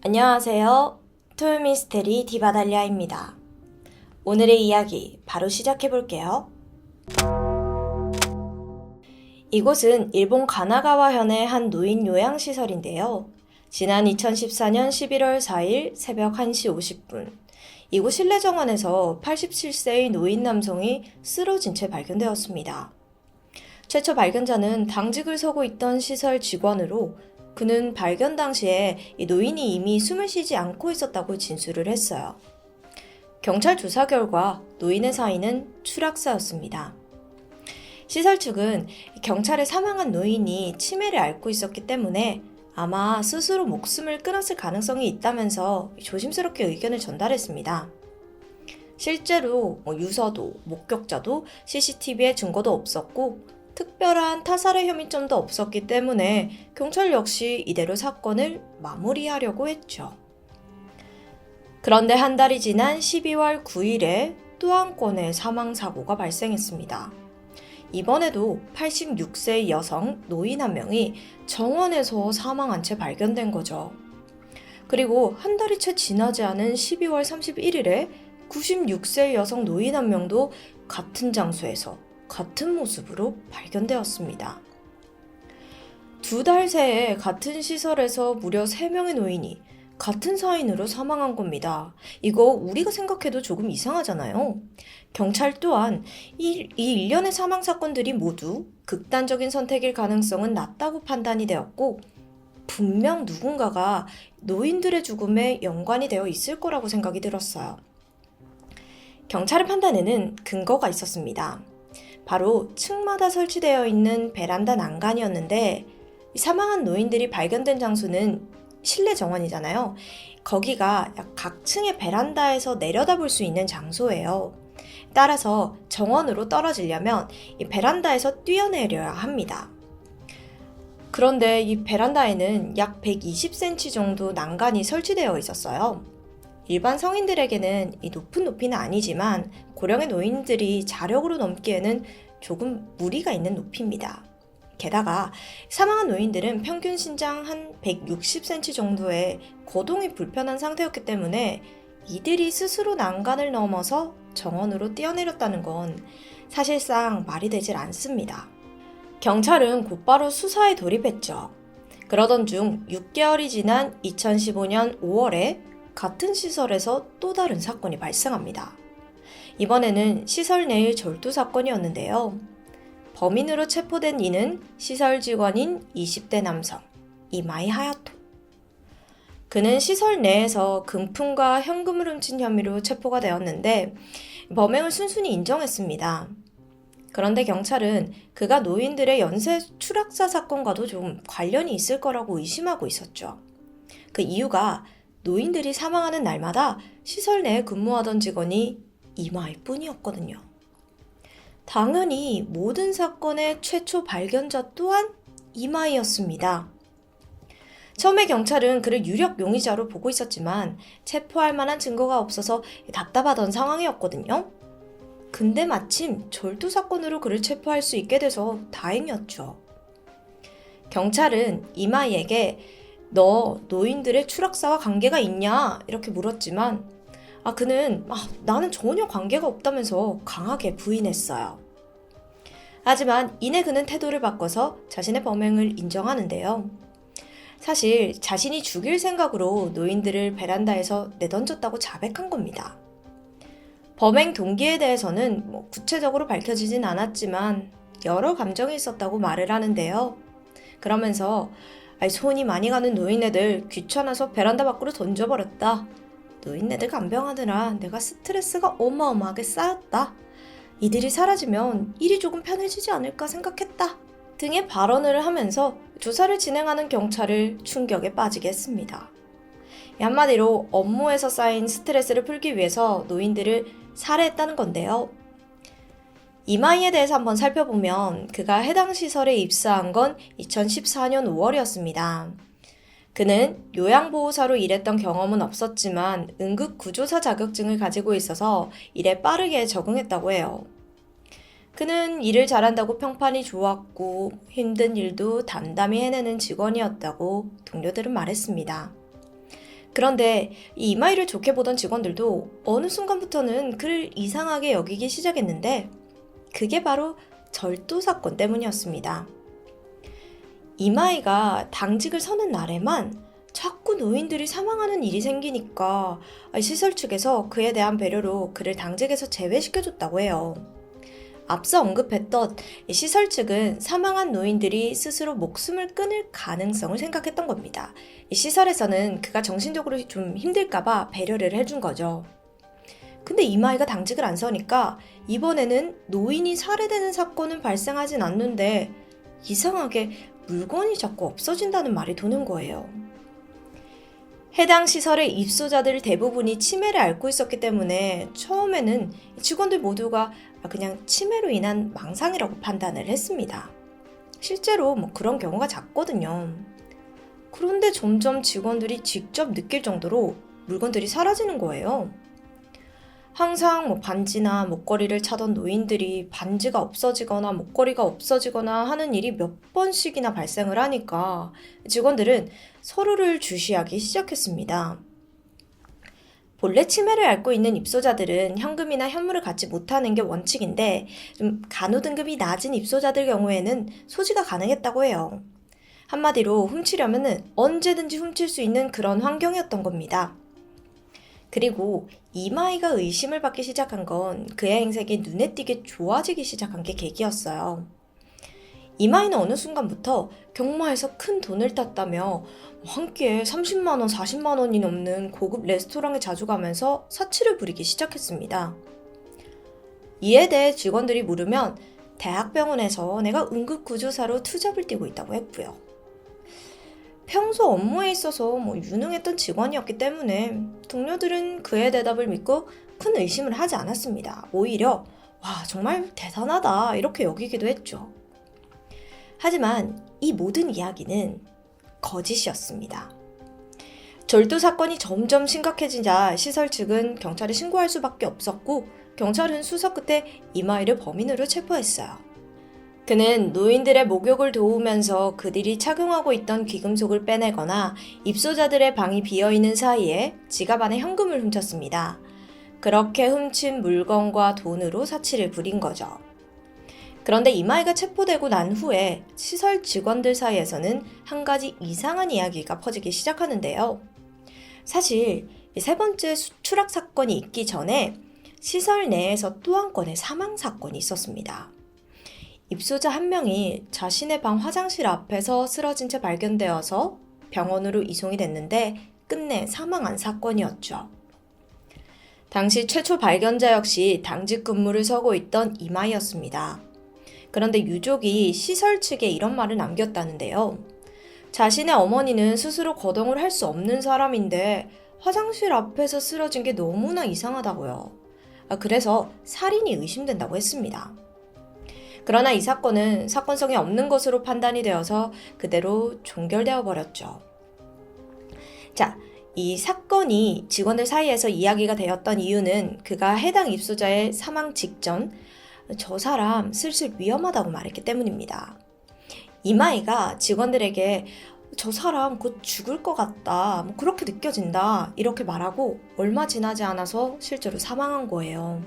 안녕하세요. 토요미스테리 디바달리아입니다. 오늘의 이야기 바로 시작해 볼게요. 이곳은 일본 가나가와현의 한 노인 요양시설인데요. 지난 2014년 11월 4일 새벽 1시 50분, 이곳 실내 정원에서 87세의 노인 남성이 쓰러진 채 발견되었습니다. 최초 발견자는 당직을 서고 있던 시설 직원으로 그는 발견 당시에 이 노인이 이미 숨을 쉬지 않고 있었다고 진술을 했어요. 경찰 조사 결과 노인의 사인은 추락사였습니다. 시설 측은 경찰에 사망한 노인이 치매를 앓고 있었기 때문에 아마 스스로 목숨을 끊었을 가능성이 있다면서 조심스럽게 의견을 전달했습니다. 실제로 유서도, 목격자도, CCTV의 증거도 없었고 특별한 타살의 혐의점도 없었기 때문에 경찰 역시 이대로 사건을 마무리하려고 했죠. 그런데 한 달이 지난 12월 9일에 또 한 건의 사망사고가 발생했습니다. 이번에도 86세의 여성 노인 한 명이 정원에서 사망한 채 발견된 거죠. 그리고 한 달이 채 지나지 않은 12월 31일에 96세의 여성 노인 한 명도 같은 장소에서 같은 모습으로 발견되었습니다. 2달 새에 같은 시설에서 무려 3명의 노인이 같은 사인으로 사망한 겁니다. 이거 우리가 생각해도 조금 이상하잖아요. 경찰 또한 이 일련의 사망 사건들이 모두 극단적인 선택일 가능성은 낮다고 판단이 되었고 분명 누군가가 노인들의 죽음에 연관이 되어 있을 거라고 생각이 들었어요. 경찰의 판단에는 근거가 있었습니다. 바로 층마다 설치되어 있는 베란다 난간이었는데 사망한 노인들이 발견된 장소는 실내 정원이잖아요. 거기가 각 층의 베란다에서 내려다볼 수 있는 장소예요. 따라서 정원으로 떨어지려면 이 베란다에서 뛰어내려야 합니다. 그런데 이 베란다에는 약 120cm 정도 난간이 설치되어 있었어요. 일반 성인들에게는 이 높은 높이는 아니지만 고령의 노인들이 자력으로 넘기에는 조금 무리가 있는 높이입니다. 게다가 사망한 노인들은 평균 신장 한 160cm 정도의 거동이 불편한 상태였기 때문에 이들이 스스로 난간을 넘어서 정원으로 뛰어내렸다는 건 사실상 말이 되질 않습니다. 경찰은 곧바로 수사에 돌입했죠. 그러던 중 6개월이 지난 2015년 5월에 같은 시설에서 또 다른 사건이 발생합니다. 이번에는 시설 내의 절도 사건이었는데요. 범인으로 체포된 이는 시설 직원인 20대 남성 이마이 하야토. 그는 시설 내에서 금품과 현금을 훔친 혐의로 체포가 되었는데 범행을 순순히 인정했습니다. 그런데 경찰은 그가 노인들의 연쇄 추락사 사건과도 좀 관련이 있을 거라고 의심하고 있었죠. 그 이유가 노인들이 사망하는 날마다 시설 내에 근무하던 직원이 이마일 뿐이었거든요. 당연히 모든 사건의 최초 발견자 또한 이마이였습니다. 처음에 경찰은 그를 유력 용의자로 보고 있었지만 체포할 만한 증거가 없어서 답답하던 상황이었거든요. 근데 마침 절도 사건으로 그를 체포할 수 있게 돼서 다행이었죠. 경찰은 이마이에게 너 노인들의 추락사와 관계가 있냐? 이렇게 물었지만 그는 나는 전혀 관계가 없다면서 강하게 부인했어요. 하지만 이내 그는 태도를 바꿔서 자신의 범행을 인정하는데요. 사실 자신이 죽일 생각으로 노인들을 베란다에서 내던졌다고 자백한 겁니다. 범행 동기에 대해서는 구체적으로 밝혀지진 않았지만 여러 감정이 있었다고 말을 하는데요. 그러면서 손이 많이 가는 노인네들 귀찮아서 베란다 밖으로 던져버렸다. 노인네들 간병하느라 내가 스트레스가 어마어마하게 쌓였다. 이들이 사라지면 일이 조금 편해지지 않을까 생각했다. 등의 발언을 하면서 조사를 진행하는 경찰을 충격에 빠지게 했습니다. 한마디로 업무에서 쌓인 스트레스를 풀기 위해서 노인들을 살해했다는 건데요. 이마이에 대해서 한번 살펴보면 그가 해당 시설에 입사한 건 2014년 5월이었습니다. 그는 요양보호사로 일했던 경험은 없었지만 응급구조사 자격증을 가지고 있어서 일에 빠르게 적응했다고 해요. 그는 일을 잘한다고 평판이 좋았고 힘든 일도 담담히 해내는 직원이었다고 동료들은 말했습니다. 그런데 이 이마이를 좋게 보던 직원들도 어느 순간부터는 그를 이상하게 여기기 시작했는데 그게 바로 절도 사건 때문이었습니다. 이마이가 당직을 서는 날에만 자꾸 노인들이 사망하는 일이 생기니까 시설 측에서 그에 대한 배려로 그를 당직에서 제외시켜줬다고 해요. 앞서 언급했던 이 시설 측은 사망한 노인들이 스스로 목숨을 끊을 가능성을 생각했던 겁니다. 이 시설에서는 그가 정신적으로 좀 힘들까봐 배려를 해준 거죠. 근데 이마이가 당직을 안 서니까 이번에는 노인이 살해되는 사건은 발생하진 않는데 이상하게 물건이 자꾸 없어진다는 말이 도는 거예요. 해당 시설의 입소자들 대부분이 치매를 앓고 있었기 때문에 처음에는 직원들 모두가 그냥 치매로 인한 망상이라고 판단을 했습니다. 실제로 그런 경우가 잦거든요. 그런데 점점 직원들이 직접 느낄 정도로 물건들이 사라지는 거예요. 항상 반지나 목걸이를 차던 노인들이 반지가 없어지거나 목걸이가 없어지거나 하는 일이 몇 번씩이나 발생을 하니까 직원들은 서로를 주시하기 시작했습니다. 본래 치매를 앓고 있는 입소자들은 현금이나 현물을 갖지 못하는 게 원칙인데 좀 간호 등급이 낮은 입소자들 경우에는 소지가 가능했다고 해요. 한마디로 훔치려면 언제든지 훔칠 수 있는 그런 환경이었던 겁니다. 그리고 이마이가 의심을 받기 시작한 건 그의 행색이 눈에 띄게 좋아지기 시작한 게 계기였어요. 이마이는 어느 순간부터 경마에서 큰 돈을 땄다며 한 끼에 30만 원, 40만 원이 넘는 고급 레스토랑에 자주 가면서 사치를 부리기 시작했습니다. 이에 대해 직원들이 물으면 대학병원에서 내가 응급구조사로 투잡을 뛰고 있다고 했고요. 평소 업무에 있어서 유능했던 직원이었기 때문에 동료들은 그의 대답을 믿고 큰 의심을 하지 않았습니다. 오히려 와 정말 대단하다 이렇게 여기기도 했죠. 하지만 이 모든 이야기는 거짓이었습니다. 절도 사건이 점점 심각해지자 시설 측은 경찰에 신고할 수밖에 없었고 경찰은 수사 끝에 이마이를 범인으로 체포했어요. 그는 노인들의 목욕을 도우면서 그들이 착용하고 있던 귀금속을 빼내거나 입소자들의 방이 비어있는 사이에 지갑 안에 현금을 훔쳤습니다. 그렇게 훔친 물건과 돈으로 사치를 부린 거죠. 그런데 이마이가 체포되고 난 후에 시설 직원들 사이에서는 한 가지 이상한 이야기가 퍼지기 시작하는데요. 사실 세 번째 추락 사건이 있기 전에 시설 내에서 또 한 건의 사망 사건이 있었습니다. 입소자 한 명이 자신의 방 화장실 앞에서 쓰러진 채 발견되어서 병원으로 이송이 됐는데 끝내 사망한 사건이었죠. 당시 최초 발견자 역시 당직 근무를 서고 있던 이마이였습니다. 그런데 유족이 시설 측에 이런 말을 남겼다는데요. 자신의 어머니는 스스로 거동을 할 수 없는 사람인데 화장실 앞에서 쓰러진 게 너무나 이상하다고요. 그래서 살인이 의심된다고 했습니다. 그러나 이 사건은 사건성이 없는 것으로 판단이 되어서 그대로 종결되어 버렸죠. 자, 이 사건이 직원들 사이에서 이야기가 되었던 이유는 그가 해당 입소자의 사망 직전 저 사람 슬슬 위험하다고 말했기 때문입니다. 이마이가 직원들에게 저 사람 곧 죽을 것 같다, 그렇게 느껴진다 이렇게 말하고 얼마 지나지 않아서 실제로 사망한 거예요.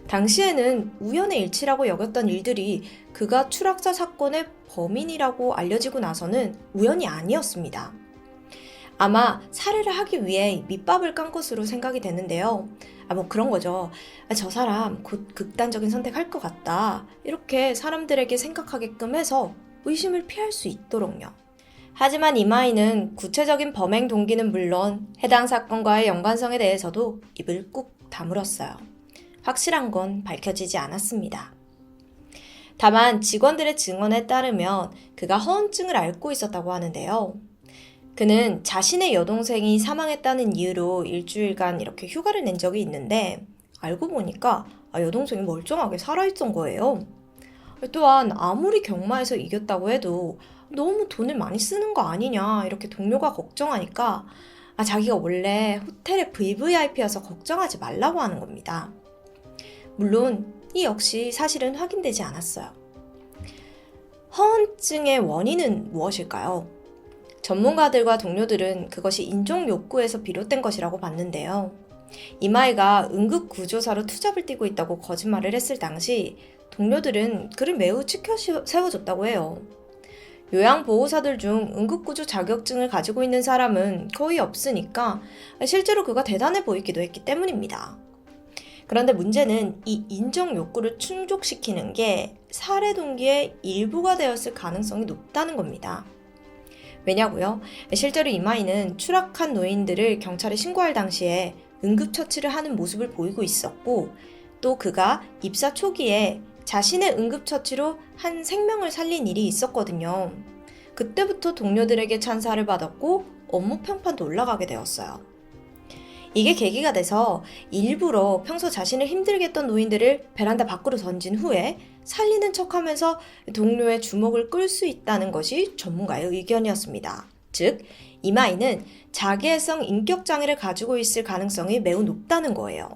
당시에는 우연의 일치라고 여겼던 일들이 그가 추락사 사건의 범인이라고 알려지고 나서는 우연이 아니었습니다. 아마 살해를 하기 위해 밑밥을 깐 것으로 생각이 되는데요. 그런 거죠. 저 사람 곧 극단적인 선택할 것 같다. 이렇게 사람들에게 생각하게끔 해서 의심을 피할 수 있도록요. 하지만 이마이는 구체적인 범행 동기는 물론 해당 사건과의 연관성에 대해서도 입을 꾹 다물었어요. 확실한 건 밝혀지지 않았습니다. 다만 직원들의 증언에 따르면 그가 허언증을 앓고 있었다고 하는데요. 그는 자신의 여동생이 사망했다는 이유로 일주일간 이렇게 휴가를 낸 적이 있는데 알고 보니까 여동생이 멀쩡하게 살아있던 거예요. 또한 아무리 경마에서 이겼다고 해도 너무 돈을 많이 쓰는 거 아니냐 이렇게 동료가 걱정하니까 자기가 원래 호텔의 VVIP여서 걱정하지 말라고 하는 겁니다. 물론 이 역시 사실은 확인되지 않았어요. 허언증의 원인은 무엇일까요? 전문가들과 동료들은 그것이 인종 욕구에서 비롯된 것이라고 봤는데요. 이마이가 응급 구조사로 투잡을 뛰고 있다고 거짓말을 했을 당시 동료들은 그를 매우 치켜 세워줬다고 해요. 요양보호사들 중 응급구조 자격증을 가지고 있는 사람은 거의 없으니까 실제로 그가 대단해 보이기도 했기 때문입니다. 그런데 문제는 이 인정 욕구를 충족시키는 게 살해 동기의 일부가 되었을 가능성이 높다는 겁니다. 왜냐고요? 실제로 이마이는 추락한 노인들을 경찰에 신고할 당시에 응급처치를 하는 모습을 보이고 있었고, 또 그가 입사 초기에 자신의 응급처치로 한 생명을 살린 일이 있었거든요. 그때부터 동료들에게 찬사를 받았고 업무 평판도 올라가게 되었어요. 이게 계기가 돼서 일부러 평소 자신을 힘들게 했던 노인들을 베란다 밖으로 던진 후에 살리는 척하면서 동료의 주목을 끌 수 있다는 것이 전문가의 의견이었습니다. 즉, 이마이는 자기애성 인격장애를 가지고 있을 가능성이 매우 높다는 거예요.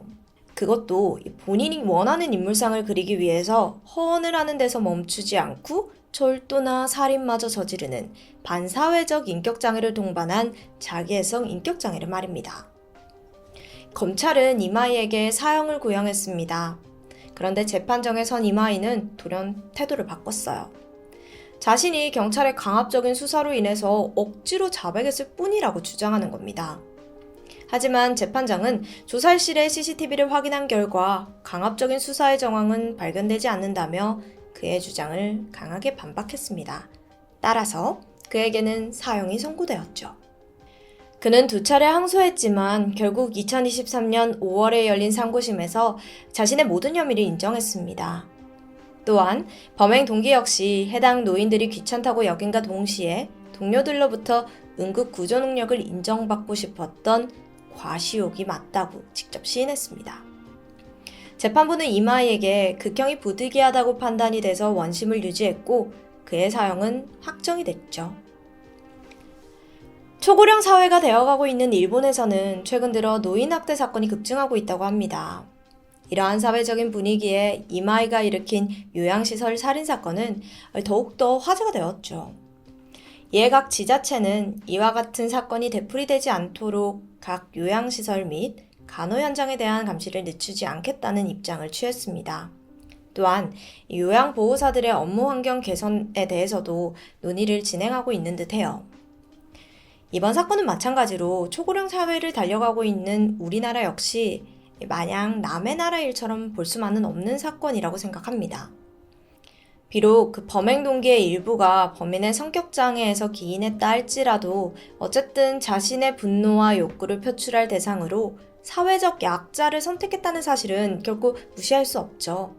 그것도 본인이 원하는 인물상을 그리기 위해서 허언을 하는 데서 멈추지 않고 절도나 살인마저 저지르는 반사회적 인격장애를 동반한 자기애성 인격장애를 말입니다. 검찰은 이마이에게 사형을 구형했습니다. 그런데 재판정에 선 이마이는 돌연 태도를 바꿨어요. 자신이 경찰의 강압적인 수사로 인해서 억지로 자백했을 뿐이라고 주장하는 겁니다. 하지만 재판장은 조사실의 CCTV를 확인한 결과 강압적인 수사의 정황은 발견되지 않는다며 그의 주장을 강하게 반박했습니다. 따라서 그에게는 사형이 선고되었죠. 그는 2차례 항소했지만 결국 2023년 5월에 열린 상고심에서 자신의 모든 혐의를 인정했습니다. 또한 범행 동기 역시 해당 노인들이 귀찮다고 여긴과 동시에 동료들로부터 응급 구조 능력을 인정받고 싶었던 과시욕이 맞다고 직접 시인했습니다. 재판부는 이마이에게 극형이 부득이하다고 판단이 돼서 원심을 유지했고 그의 사형은 확정이 됐죠. 초고령 사회가 되어가고 있는 일본에서는 최근 들어 노인 학대 사건이 급증하고 있다고 합니다. 이러한 사회적인 분위기에 이마이가 일으킨 요양시설 살인사건은 더욱더 화제가 되었죠. 이에 각 지자체는 이와 같은 사건이 되풀이되지 않도록 각 요양시설 및 간호 현장에 대한 감시를 늦추지 않겠다는 입장을 취했습니다. 또한 요양보호사들의 업무 환경 개선에 대해서도 논의를 진행하고 있는 듯해요. 이번 사건은 마찬가지로 초고령 사회를 달려가고 있는 우리나라 역시 마냥 남의 나라 일처럼 볼 수만은 없는 사건이라고 생각합니다. 비록 그 범행 동기의 일부가 범인의 성격장애에서 기인했다 할지라도 어쨌든 자신의 분노와 욕구를 표출할 대상으로 사회적 약자를 선택했다는 사실은 결코 무시할 수 없죠.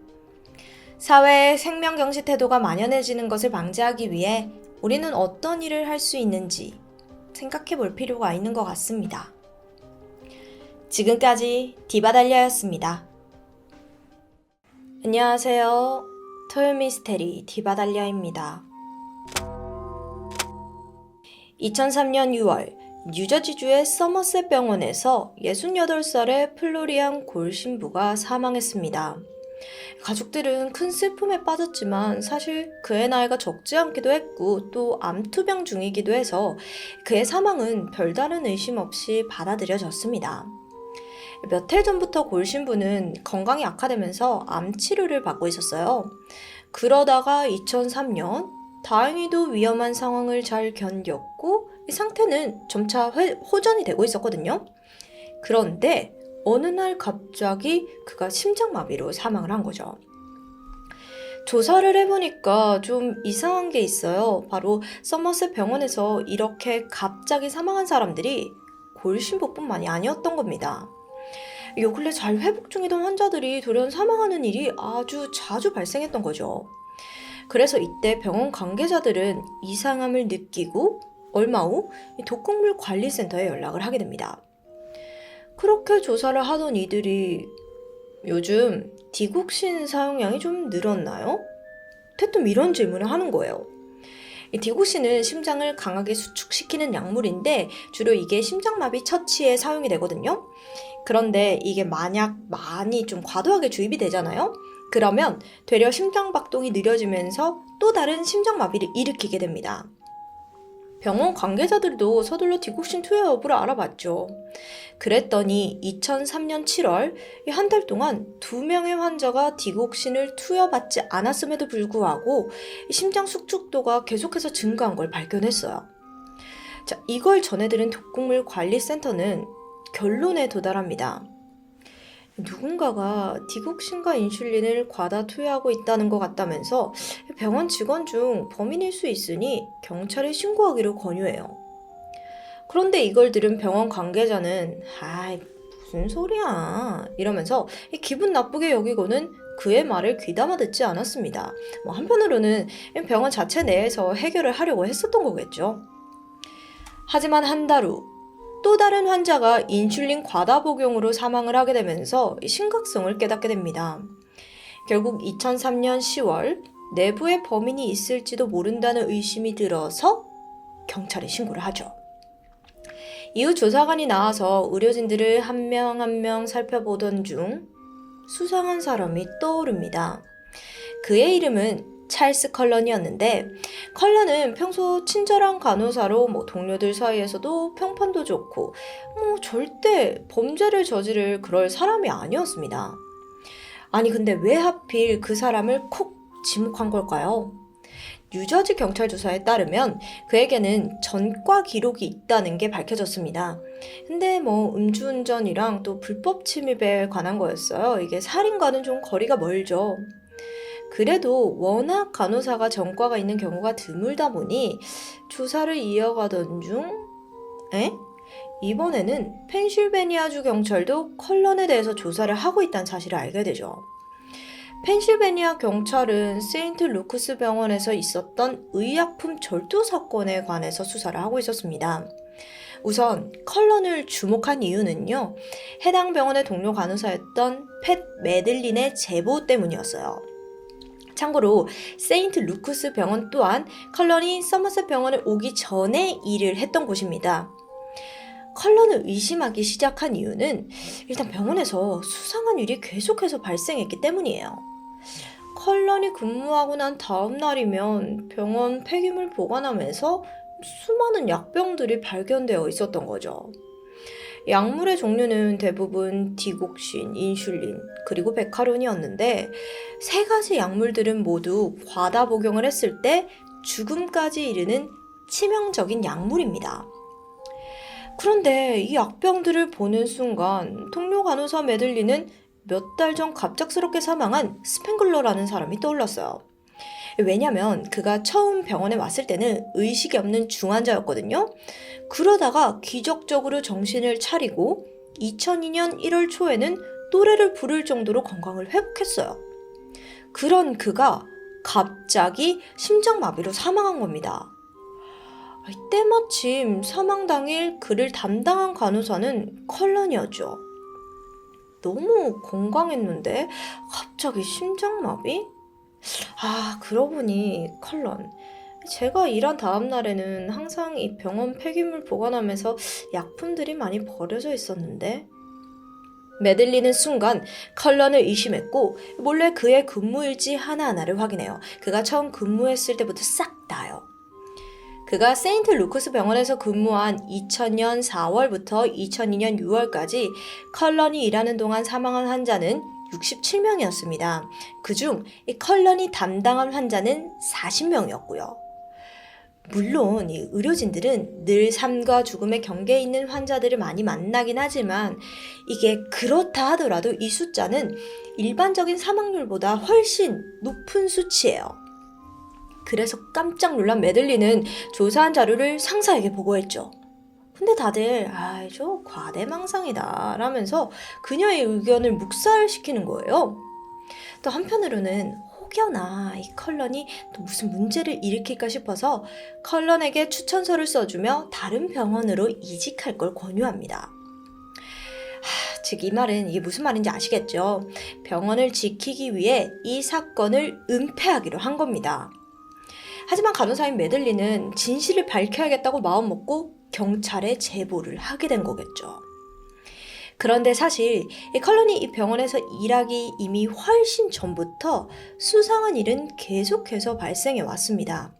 사회의 생명경시 태도가 만연해지는 것을 방지하기 위해 우리는 어떤 일을 할 수 있는지 생각해 볼 필요가 있는 것 같습니다. 지금까지 디바달리아였습니다. 안녕하세요. 토요미스테리 디바달리아입니다. 2003년 6월 뉴저지주의 서머셋 병원에서 68살의 플로리안 골 신부가 사망했습니다. 가족들은 큰 슬픔에 빠졌지만 사실 그의 나이가 적지 않기도 했고 또 암투병 중이기도 해서 그의 사망은 별다른 의심 없이 받아들여졌습니다. 몇 해 전부터 골 신부는 건강이 악화되면서 암 치료를 받고 있었어요. 그러다가 2003년 다행히도 위험한 상황을 잘 견뎠고 이 상태는 점차 호전이 되고 있었거든요. 그런데 어느 날 갑자기 그가 심장마비로 사망을 한 거죠. 조사를 해보니까 좀 이상한 게 있어요. 바로 서머셋 병원에서 이렇게 갑자기 사망한 사람들이 골 신부뿐만이 아니었던 겁니다. 요 근래 잘 회복 중이던 환자들이 돌연 사망하는 일이 아주 자주 발생했던 거죠. 그래서 이때 병원 관계자들은 이상함을 느끼고 얼마 후 독극물 관리센터에 연락을 하게 됩니다. 그렇게 조사를 하던 이들이 요즘 디국신 사용량이 좀 늘었나요? 대뜸 이런 질문을 하는 거예요. 디국신은 심장을 강하게 수축시키는 약물인데 주로 이게 심장마비 처치에 사용이 되거든요. 그런데 이게 만약 많이 좀 과도하게 주입이 되잖아요. 그러면 되려 심장박동이 느려지면서 또 다른 심장마비를 일으키게 됩니다. 병원 관계자들도 서둘러 디곡신 투여 여부를 알아봤죠. 그랬더니 2003년 7월 한 달 동안 2명의 환자가 디곡신을 투여받지 않았음에도 불구하고 심장 숙축도가 계속해서 증가한 걸 발견했어요. 자, 이걸 전해들은 독극물관리센터는 결론에 도달합니다. 누군가가 디곡신과 인슐린을 과다 투여하고 있다는 것 같다면서 병원 직원 중 범인일 수 있으니 경찰에 신고하기로 권유해요. 그런데 이걸 들은 병원 관계자는 아이 무슨 소리야 이러면서 기분 나쁘게 여기고는 그의 말을 귀담아 듣지 않았습니다. 한편으로는 병원 자체 내에서 해결을 하려고 했었던 거겠죠. 하지만 한 달 후 또 다른 환자가 인슐린 과다 복용으로 사망을 하게 되면서 심각성을 깨닫게 됩니다. 결국 2003년 10월 내부에 범인이 있을지도 모른다는 의심이 들어서 경찰에 신고를 하죠. 이후 조사관이 나와서 의료진들을 한 명 한 명 살펴보던 중 수상한 사람이 떠오릅니다. 그의 이름은 찰스 컬런이었는데 컬런은 평소 친절한 간호사로 동료들 사이에서도 평판도 좋고 절대 범죄를 저지를 그럴 사람이 아니었습니다. 아니 근데 왜 하필 그 사람을 콕 지목한 걸까요? 뉴저지 경찰 조사에 따르면 그에게는 전과 기록이 있다는 게 밝혀졌습니다. 근데 음주운전이랑 또 불법 침입에 관한 거였어요. 이게 살인과는 좀 거리가 멀죠. 그래도 워낙 간호사가 전과가 있는 경우가 드물다 보니 조사를 이어가던 중 이번에는 펜실베니아주 경찰도 컬런에 대해서 조사를 하고 있다는 사실을 알게 되죠. 펜실베니아 경찰은 세인트 루크스 병원에서 있었던 의약품 절도 사건에 관해서 수사를 하고 있었습니다. 우선 컬런을 주목한 이유는요. 해당 병원의 동료 간호사였던 팻 매들린의 제보 때문이었어요. 참고로 세인트 루크스 병원 또한 컬런이 서머셋 병원에 오기 전에 일을 했던 곳입니다. 컬런을 의심하기 시작한 이유는 일단 병원에서 수상한 일이 계속해서 발생했기 때문이에요. 컬런이 근무하고 난 다음 날이면 병원 폐기물 보관함에서 수많은 약병들이 발견되어 있었던 거죠. 약물의 종류는 대부분 디곡신, 인슐린, 그리고 베카론이었는데 세 가지 약물들은 모두 과다 복용을 했을 때 죽음까지 이르는 치명적인 약물입니다. 그런데 이 약병들을 보는 순간 동료 간호사 매들리는 몇 달 전 갑작스럽게 사망한 스팽글러라는 사람이 떠올랐어요. 왜냐면 그가 처음 병원에 왔을 때는 의식이 없는 중환자였거든요. 그러다가 기적적으로 정신을 차리고 2002년 1월 초에는 노래를 부를 정도로 건강을 회복했어요. 그런 그가 갑자기 심장마비로 사망한 겁니다. 때마침 사망 당일 그를 담당한 간호사는 컬런이었죠. 너무 건강했는데 갑자기 심장마비? 그러고 보니 컬런. 제가 일한 다음 날에는 항상 이 병원 폐기물 보관함에서 약품들이 많이 버려져 있었는데 매들리는 순간 컬런을 의심했고 몰래 그의 근무일지 하나하나를 확인해요. 그가 처음 근무했을 때부터 싹 다요. 그가 세인트 루크스 병원에서 근무한 2000년 4월부터 2002년 6월까지 컬런이 일하는 동안 사망한 환자는 67명이었습니다. 그중 컬런이 담당한 환자는 40명이었고요. 물론 이 의료진들은 늘 삶과 죽음의 경계에 있는 환자들을 많이 만나긴 하지만 이게 그렇다 하더라도 이 숫자는 일반적인 사망률보다 훨씬 높은 수치예요. 그래서 깜짝 놀란 매들리는 조사한 자료를 상사에게 보고했죠. 근데 다들 저 과대망상이다 라면서 그녀의 의견을 묵살시키는 거예요. 또 한편으로는 혹여나 이 컬런이 또 무슨 문제를 일으킬까 싶어서 컬런에게 추천서를 써주며 다른 병원으로 이직할 걸 권유합니다. 즉 이 말은 이게 무슨 말인지 아시겠죠? 병원을 지키기 위해 이 사건을 은폐하기로 한 겁니다. 하지만 간호사인 매들리는 진실을 밝혀야겠다고 마음먹고 경찰에 제보를 하게 된 거겠죠. 그런데 사실 컬런이 이 병원에서 일하기 이미 훨씬 전부터 수상한 일은 계속해서 발생해 왔습니다.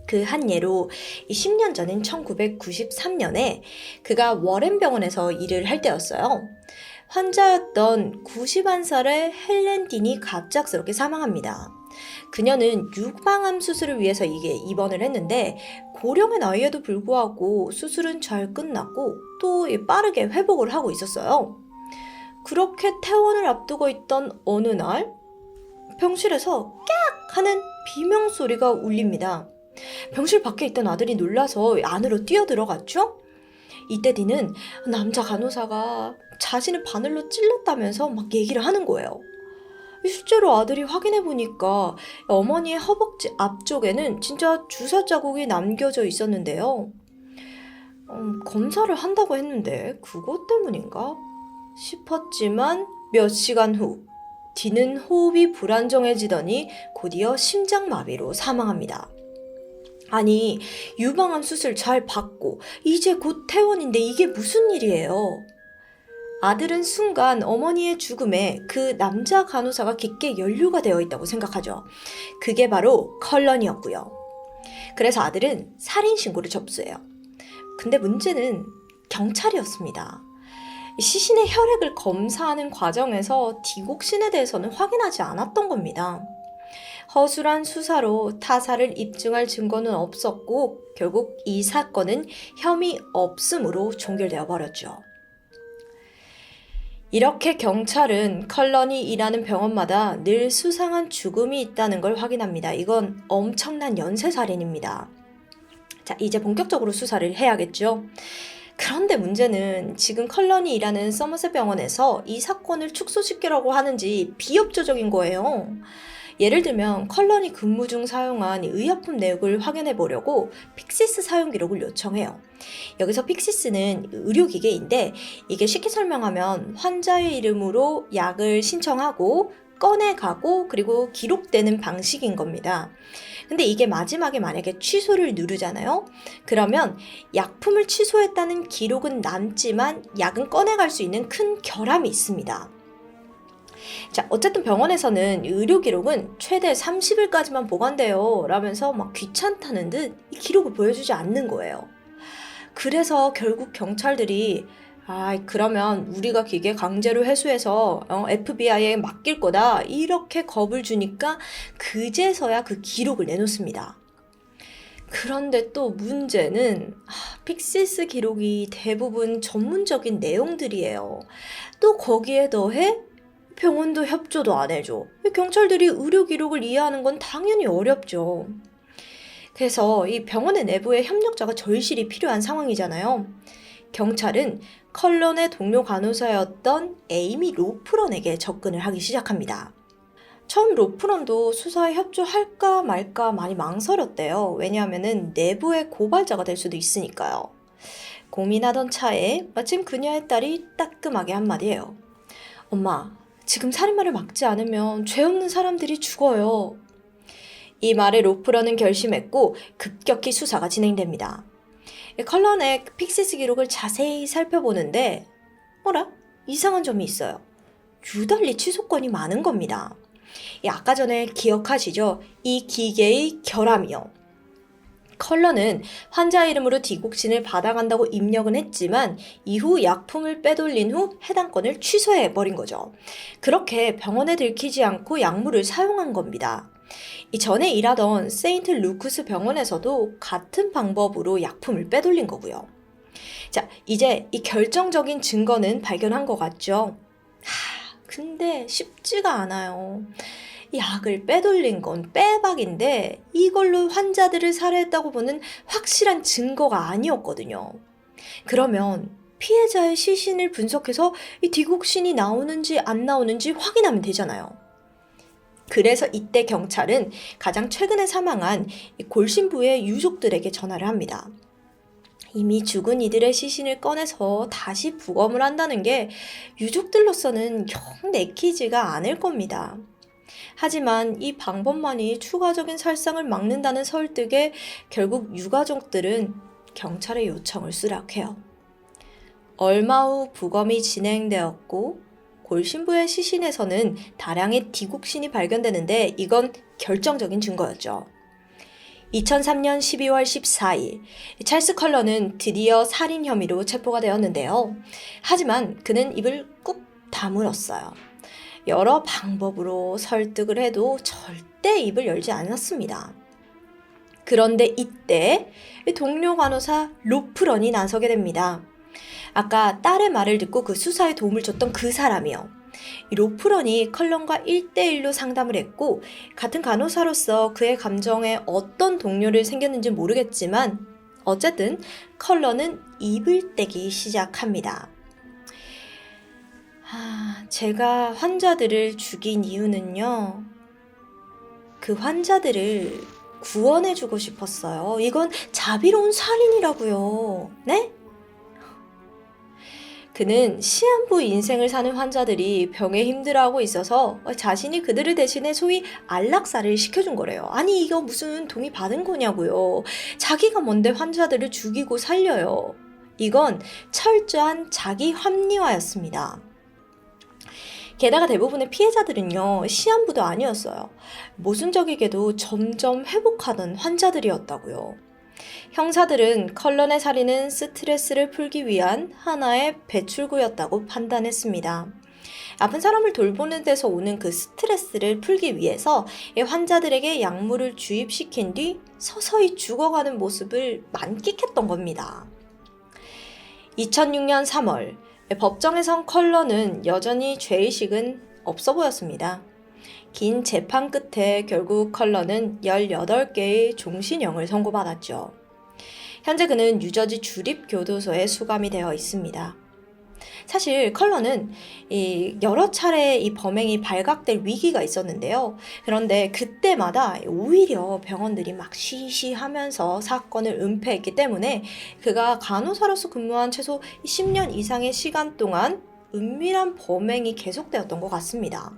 그 한 예로 10년 전인 1993년에 그가 워렌 병원에서 일을 할 때였어요. 환자였던 91살의 헬렌 딘이 갑작스럽게 사망합니다. 그녀는 유방암 수술을 위해서 이게 입원을 했는데 고령의 나이에도 불구하고 수술은 잘 끝났고 또 빠르게 회복을 하고 있었어요. 그렇게 퇴원을 앞두고 있던 어느 날 병실에서 깍 하는 비명소리가 울립니다. 병실 밖에 있던 아들이 놀라서 안으로 뛰어들어갔죠? 이때 디는 남자 간호사가 자신을 바늘로 찔렀다면서 막 얘기를 하는 거예요. 실제로 아들이 확인해보니까 어머니의 허벅지 앞쪽에는 진짜 주사 자국이 남겨져 있었는데요. 검사를 한다고 했는데 그것 때문인가 싶었지만 몇 시간 후 디는 호흡이 불안정해지더니 곧이어 심장마비로 사망합니다. 아니, 유방암 수술 잘 받고 이제 곧 퇴원인데 이게 무슨 일이에요? 아들은 순간 어머니의 죽음에 그 남자 간호사가 깊게 연루가 되어 있다고 생각하죠. 그게 바로 컬런이었고요. 그래서 아들은 살인신고를 접수해요. 근데 문제는 경찰이었습니다. 시신의 혈액을 검사하는 과정에서 디곡신에 대해서는 확인하지 않았던 겁니다. 허술한 수사로 타살을 입증할 증거는 없었고 결국 이 사건은 혐의 없음으로 종결되어 버렸죠. 이렇게 경찰은 컬런이 일하는 병원마다 늘 수상한 죽음이 있다는 걸 확인합니다. 이건 엄청난 연쇄살인입니다. 자, 이제 본격적으로 수사를 해야겠죠. 그런데 문제는 지금 컬런이 일하는 서머셋 병원에서 이 사건을 축소시키려고 하는지 비협조적인 거예요. 예를 들면 컬런이 근무 중 사용한 의약품 내역을 확인해 보려고 픽시스 사용 기록을 요청해요. 여기서 픽시스는 의료기계인데 이게 쉽게 설명하면 환자의 이름으로 약을 신청하고 꺼내가고 그리고 기록되는 방식인 겁니다. 근데 이게 마지막에 만약에 취소를 누르잖아요. 그러면 약품을 취소했다는 기록은 남지만 약은 꺼내갈 수 있는 큰 결함이 있습니다. 자, 어쨌든 병원에서는 의료 기록은 최대 30일까지만 보관돼요 라면서 막 귀찮다는 듯 이 기록을 보여주지 않는 거예요. 그래서 결국 경찰들이 그러면 우리가 기계 강제로 회수해서 FBI에 맡길 거다 이렇게 겁을 주니까 그제서야 그 기록을 내놓습니다. 그런데 또 문제는 픽시스 기록이 대부분 전문적인 내용들이에요. 또 거기에 더해 병원도 협조도 안 해줘. 경찰들이 의료 기록을 이해하는 건 당연히 어렵죠. 그래서 이 병원의 내부에 협력자가 절실히 필요한 상황이잖아요. 경찰은 컬런의 동료 간호사였던 에이미 로프런에게 접근을 하기 시작합니다. 처음 로프런도 수사에 협조할까 말까 많이 망설였대요. 왜냐하면 내부의 고발자가 될 수도 있으니까요. 고민하던 차에 마침 그녀의 딸이 따끔하게 한마디 해요. 엄마, 지금 살인마를 막지 않으면 죄 없는 사람들이 죽어요. 이 말에 로프런은 결심했고 급격히 수사가 진행됩니다. 컬런의 픽시스 기록을 자세히 살펴보는데 어라? 이상한 점이 있어요. 유달리 취소건이 많은 겁니다. 아까 전에 기억하시죠? 이 기계의 결함이요. 컬런은 환자 이름으로 디곡신을 받아간다고 입력은 했지만 이후 약품을 빼돌린 후 해당 건을 취소해버린 거죠. 그렇게 병원에 들키지 않고 약물을 사용한 겁니다. 전에 일하던 세인트 루크스 병원에서도 같은 방법으로 약품을 빼돌린 거고요. 자, 이제 이 결정적인 증거는 발견한 것 같죠? 근데 쉽지가 않아요. 약을 빼돌린 건 빼박인데 이걸로 환자들을 살해했다고 보는 확실한 증거가 아니었거든요. 그러면 피해자의 시신을 분석해서 이 디곡신이 나오는지 안 나오는지 확인하면 되잖아요. 그래서 이때 경찰은 가장 최근에 사망한 골신부의 유족들에게 전화를 합니다. 이미 죽은 이들의 시신을 꺼내서 다시 부검을 한다는 게 유족들로서는 영 내키지가 않을 겁니다. 하지만 이 방법만이 추가적인 살상을 막는다는 설득에 결국 유가족들은 경찰의 요청을 수락해요. 얼마 후 부검이 진행되었고 골신부의 시신에서는 다량의 디곡신이 발견되는데 이건 결정적인 증거였죠. 2003년 12월 14일, 찰스 컬런은 드디어 살인 혐의로 체포가 되었는데요. 하지만 그는 입을 꾹 다물었어요. 여러 방법으로 설득을 해도 절대 입을 열지 않았습니다. 그런데 이때 동료 간호사 로프런이 나서게 됩니다. 아까 딸의 말을 듣고 그 수사에 도움을 줬던 그 사람이요. 이 로프런이 컬런과 1대1로 상담을 했고 같은 간호사로서 그의 감정에 어떤 동료를 생겼는지 모르겠지만 어쨌든 컬런은 입을 떼기 시작합니다. 제가 환자들을 죽인 이유는요. 그 환자들을 구원해주고 싶었어요. 이건 자비로운 살인이라고요. 네? 그는 시한부 인생을 사는 환자들이 병에 힘들어하고 있어서 자신이 그들을 대신해 소위 안락사를 시켜준 거래요. 아니 이거 무슨 동의 받은 거냐고요. 자기가 뭔데 환자들을 죽이고 살려요. 이건 철저한 자기 합리화였습니다. 게다가 대부분의 피해자들은요, 시한부도 아니었어요. 모순적이게도 점점 회복하던 환자들이었다고요. 형사들은 컬런의 살인은 스트레스를 풀기 위한 하나의 배출구였다고 판단했습니다. 아픈 사람을 돌보는 데서 오는 그 스트레스를 풀기 위해서 환자들에게 약물을 주입시킨 뒤 서서히 죽어가는 모습을 만끽했던 겁니다. 2006년 3월, 법정에선 컬런은 여전히 죄의식은 없어 보였습니다. 긴 재판 끝에 결국 컬런은 18개의 종신형을 선고받았죠. 현재 그는 뉴저지 주립교도소에 수감이 되어 있습니다. 사실 컬런은 여러 차례 이 범행이 발각될 위기가 있었는데요. 그런데 그때마다 오히려 병원들이 막 시시하면서 사건을 은폐했기 때문에 그가 간호사로서 근무한 최소 10년 이상의 시간 동안 은밀한 범행이 계속되었던 것 같습니다.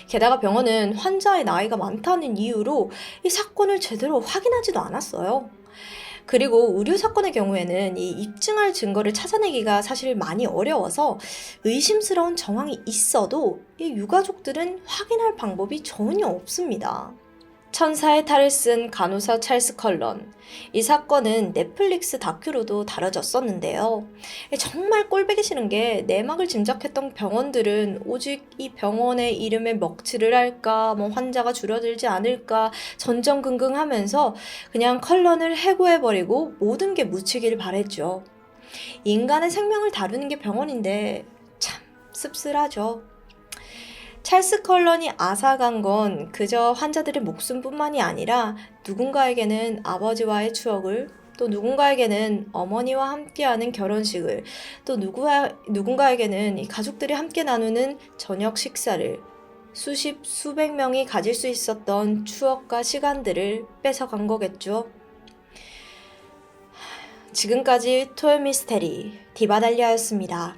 게다가 병원은 환자의 나이가 많다는 이유로 이 사건을 제대로 확인하지도 않았어요. 그리고 의료 사건의 경우에는 이 입증할 증거를 찾아내기가 사실 많이 어려워서 의심스러운 정황이 있어도 이 유가족들은 확인할 방법이 전혀 없습니다. 천사의 탈을 쓴 간호사 찰스 컬런. 이 사건은 넷플릭스 다큐로도 다뤄졌었는데요. 정말 꼴보기 싫은 게 내막을 짐작했던 병원들은 오직 이 병원의 이름에 먹칠을 할까, 환자가 줄어들지 않을까 전전긍긍하면서 그냥 컬런을 해고해버리고 모든 게 묻히기를 바랬죠. 인간의 생명을 다루는 게 병원인데 참 씁쓸하죠. 찰스 컬런이 앗아간 건 그저 환자들의 목숨뿐만이 아니라 누군가에게는 아버지와의 추억을, 또 누군가에게는 어머니와 함께하는 결혼식을, 또 누군가에게는 이 가족들이 함께 나누는 저녁 식사를, 수백 명이 가질 수 있었던 추억과 시간들을 뺏어간 거겠죠. 지금까지 토요미스테리 디바달리아였습니다.